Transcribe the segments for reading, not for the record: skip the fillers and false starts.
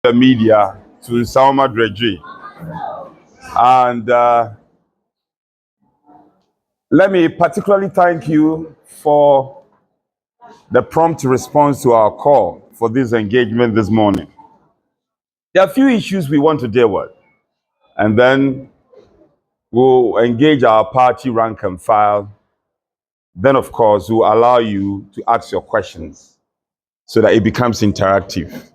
the media to Salma Dredri. And let me particularly thank you for the prompt response to our call for this engagement this morning. There are a few issues we want to deal with, and then we'll engage our party rank and file. Then, of course, we'll allow you to ask your questions so that it becomes interactive.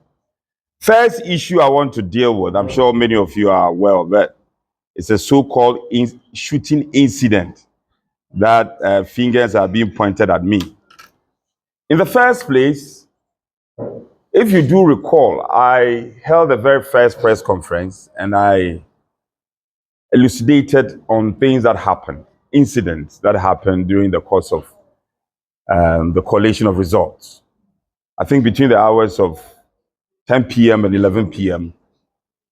First issue I want to deal with, I'm sure many of you are aware of it, it's a so-called shooting incident that fingers are being pointed at me. In the first place, if you do recall, I held the very first press conference and I elucidated on things that happened, incidents that happened during the course of the collation of results. I think between the hours of 10 p.m. and 11 p.m.,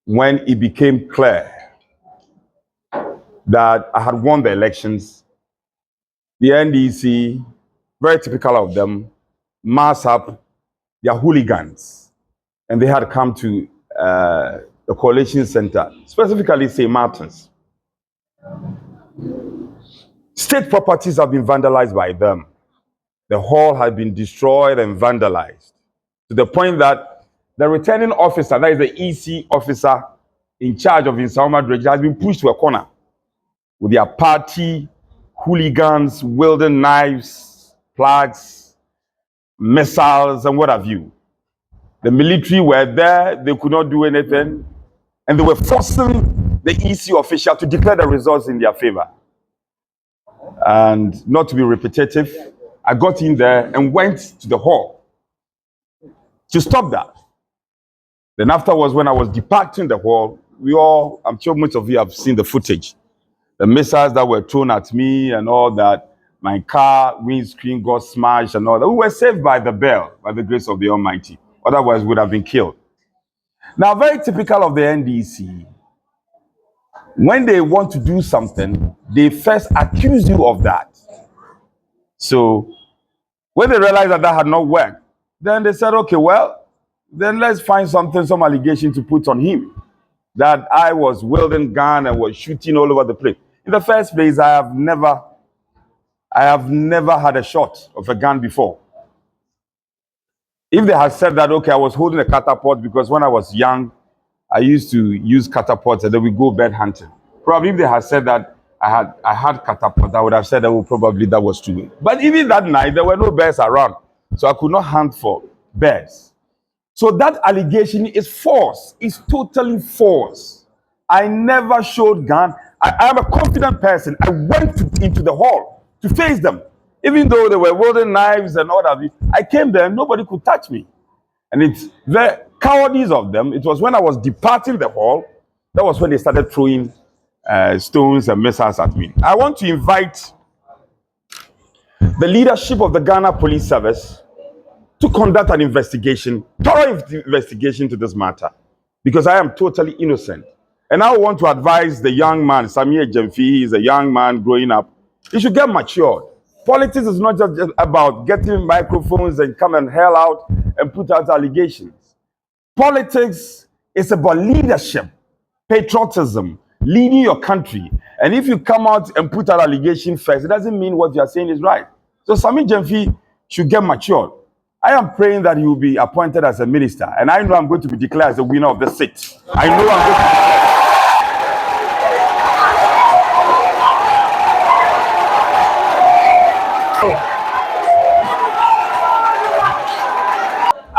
when it became clear that I had won the elections, the NDC, very typical of them, mass up their hooligans. And they had come to the coalition center, specifically St. Martin's. State properties have been vandalized by them. The hall had been destroyed and vandalized to the point that the returning officer, that is the EC officer in charge of Salma Dredri, has been pushed to a corner with their party hooligans wielding knives, flags, missiles, and what have you. The military were there, they could not do anything, and they were forcing the EC official to declare the results in their favor. And not to be repetitive, I got in there and went to the hall to stop that. Then afterwards, when I was departing the hall, I'm sure most of you have seen the footage. The missiles that were thrown at me and all that, my car windscreen got smashed and all that. We were saved by the bell, by the grace of the Almighty. Otherwise, we would have been killed. Now, very typical of the NDC, when they want to do something, they first accuse you of that. So, when they realized that had not worked, then they said, okay, well, then let's find some allegation to put on him. That I was wielding gun and was shooting all over the place. In the first place, I have never had a shot of a gun before. If they had said that, okay, I was holding a catapult because when I was young, I used to use catapults and then we go bird hunting. Probably if they had said that I had catapults, I would have said that probably that was true. But even that night, there were no birds around. So I could not hunt for birds. So that allegation is false. It's totally false. I never showed gun. I am a confident person. I went into the hall to face them. Even though they were wielding knives and all that, I came there and nobody could touch me. And it's the cowardice of them. It was when I was departing the hall, that was when they started throwing stones and missiles at me. I want to invite the leadership of the Ghana Police Service to conduct an investigation, thorough investigation to this matter, because I am totally innocent. And I want to advise the young man, Samir Jemfi, is a young man growing up. He should get matured. Politics is not just about getting microphones and come and hell out and put out allegations. Politics is about leadership, patriotism, leading your country. And if you come out and put out allegations first, it doesn't mean what you are saying is right. So Samir Jemfi should get matured. I am praying that he will be appointed as a minister, and I know I'm going to be declared as the winner of the seat. I know I'm going to.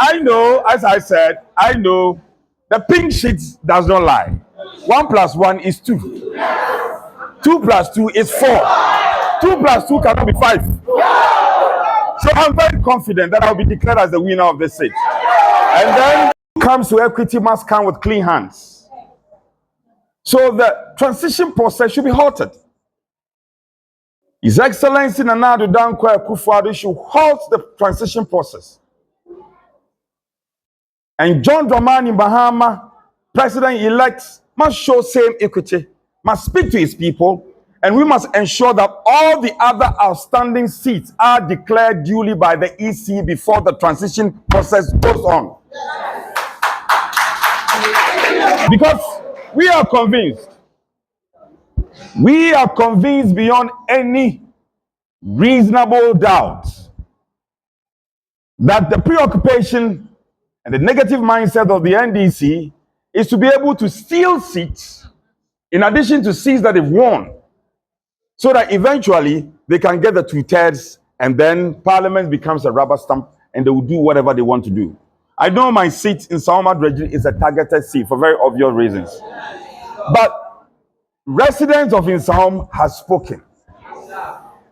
I know, as I said, I know the pink sheet does not lie. 1 + 1 is 2. 2 + 2 is 4. 2 + 2 cannot be 5. So I'm very confident that I'll be declared as the winner of the seat. And then comes to equity must come with clean hands. So the transition process should be halted. His Excellency Nana Addo Dankwa Akufo-Addo should halt the transition process. And John Dramani Mahama, President-elect, must show same equity, must speak to his people, and we must ensure that all the other outstanding seats are declared duly by the EC before the transition process goes on. Because we are convinced. We are convinced beyond any reasonable doubt that the preoccupation and the negative mindset of the NDC is to be able to steal seats in addition to seats that they've won, so that eventually they can get the 2/3 and then Parliament becomes a rubber stamp and they will do whatever they want to do. I know my seat in 𝐶𝐓 is a targeted seat for very obvious reasons. But residents of 𝐶𝐓 have spoken.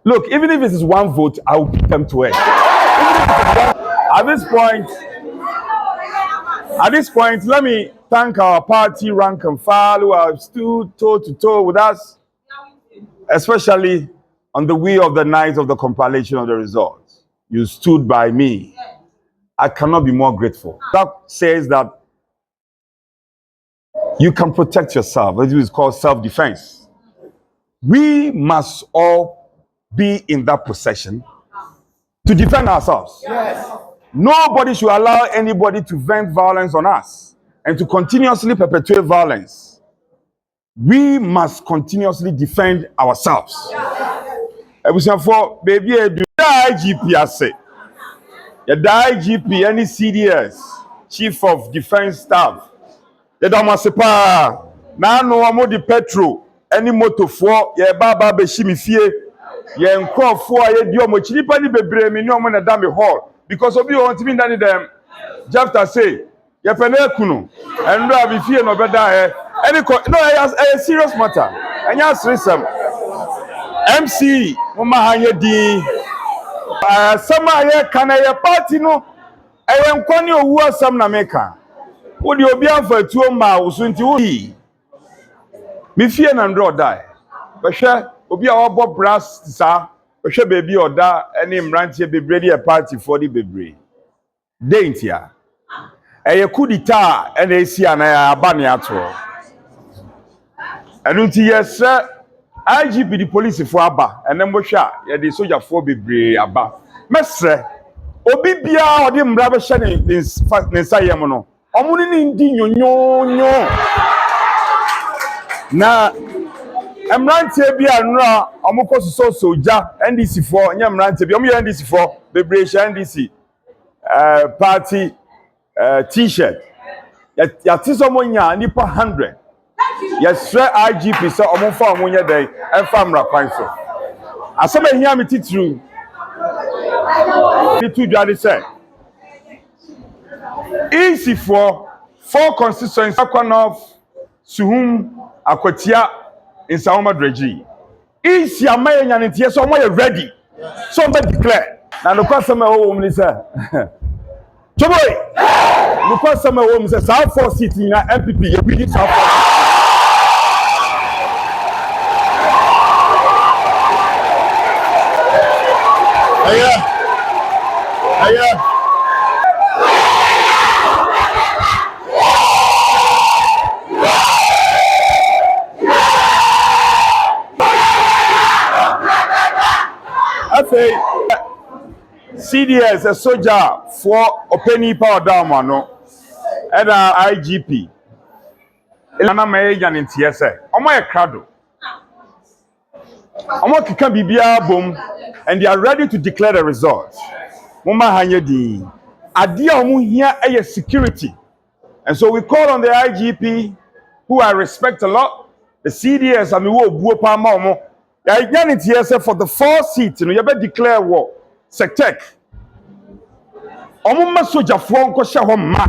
Look, even if it is one vote, I will beat them to it. At this point, let me thank our party rank and file who have stood toe to toe with us, especially on the way of the night of the compilation of the results. You stood by me. I cannot be more grateful. That says that you can protect yourself. It is called self-defense. We must all be in that position to defend ourselves. Yes. Nobody should allow anybody to vent violence on us and to continuously perpetuate violence. We must continuously defend ourselves. For baby, the IGP has said, the IGP, any CDS, Chief of Defense Staff, the Damasepa, now no more the petrol, any motor for ye baba beshimi fie, ye nkro for ye dio mo chinipa ni bebre mi no mo na dam hall because of you want me than them. Jafta say, ye pene kunu, and do be fie no beda he. Any no a serious matter. Anya srisem. MC mama hanye di sama ye kana ye party no e nkoni owu asam na meka. Wo di obi anfa tuo ma wo so nti wo me fie na ndro die. Behwe obi a wo brass sa behwe baby oda ene mrantie bebre di e party for di bebre. Dentia. Eye kudita ene esi ana ya aba ne ato. Enu nti yesre IGP the police for aba ene mohwa ye di soldier for bebre aba. Mesre obi bia odi mra be hye ne nsayem no omuni ni ndi nyonyonyo na emrantie bia nra omukoso soja NDC for nya emrantie bia omu NDC for bebre NDC party t-shirt ya tisomo nya nipa 100 yes IGP so omunfa omunya den emfa mra kwan so asema hia me titru the two judges said easy for 4 constituencies of Suhum Akwatia in 𝐶𝐓. Easy amaya nyantie so mo ready. Somebody declare. Na no kwasema wo wom ni say. Choboy. No kwasema wo wom say South 4 seat in MPP ye win South 4. Aya. CDS a soldier for Openi power down no and IGP elana may yan in TSA omo e krado omo kika bibia bom and they are ready to declare the results mama hanye di ade a omo hia e security and so we call on the IGP who I respect a lot the CDS and we wo buo pa ma omo yan in TSA for the 4 seats you know you better declare war sectec Omuma soja fo nko hye ho ma.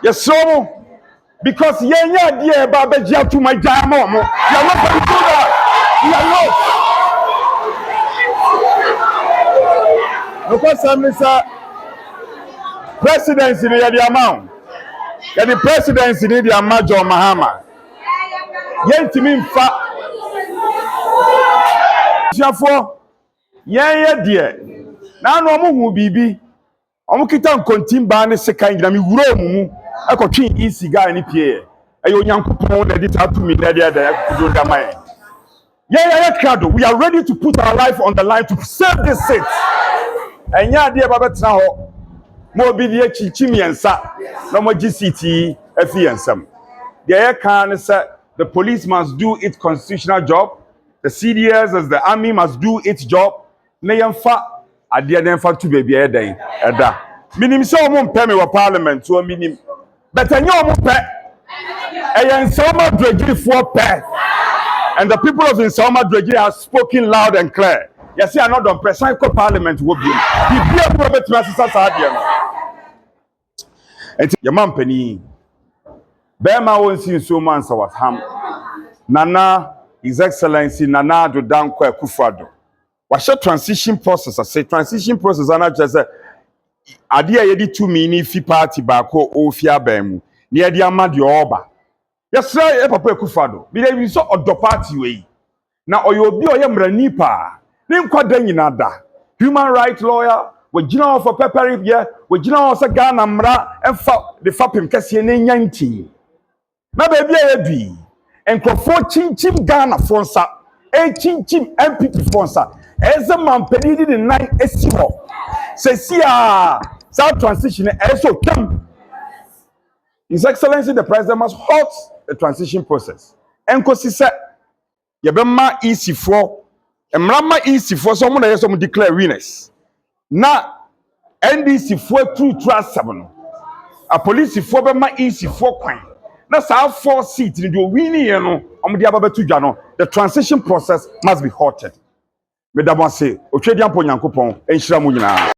Yeso because yenya die ba beji atuma gya ma omo. You are not going to do that. You are not. Because Mr. Presidency ni the amount. The presidency ni the amount John Mahama. Yentimi mfa. Jafo yenya die. Na no omo hu bibi. Omukita nkontimba ne sekan gina mi wuro mu akotwe isi guy ni pie ayo nyankopon na dit atumi na dia da yakudo ndamaye yeah krado we are ready to put our life on the line to save this seat enya ade ba betra ho mo bi die chichimiensa na mo gi seat efi ensem. The air can say the police must do its constitutional job. The CDS as the army must do its job. Na yemfa ade na yemfa to baby eden eda. Minim say omo mpe me wa parliament so minim. But enye omo pe. Eyen Nsawma Dwagiri pe. And the people of Nsawma Dwagiri have spoken loud and clear. Yes, I not done press ko parliament wo bi. Bi bia probet ma sisa sa ade no. Enti ye mampani. Bema wonsi nso mansa was ham. Nana His Excellency Nana Addo Dankwa Akufo-Addo. Wahye transition process. I say transition process ana just say ade a yedi to me ni fi party baako ofia ban mu. Ne yedi amade oba. Yesra e papa Akufo-Addo. Bi dey so odo party we. Na oyobi oye mrani pa. Ne nkwada nyina da. Human right lawyer, we gina for pepper here, we gina for Ghana mra emfa the fapem kese ne nyanti. Na baby e bi. Enkrofo chinchim Ghana fonsa e chinchim MPP fonsa eze mampani di 9 esimo se sia south transition eso tam. His Excellency the President must halt the transition process enkosi se ye be ma EC4 emrama EC4 so mo na yeso mo declare winners na NDC4 trust 7 a police for be ma EC4 kwan. Na saa 4 seats in the winning no omde ababetu dwa no the transition process must be halted. Medamo say otwedi ampo Nyankopon enhyira mu nyina.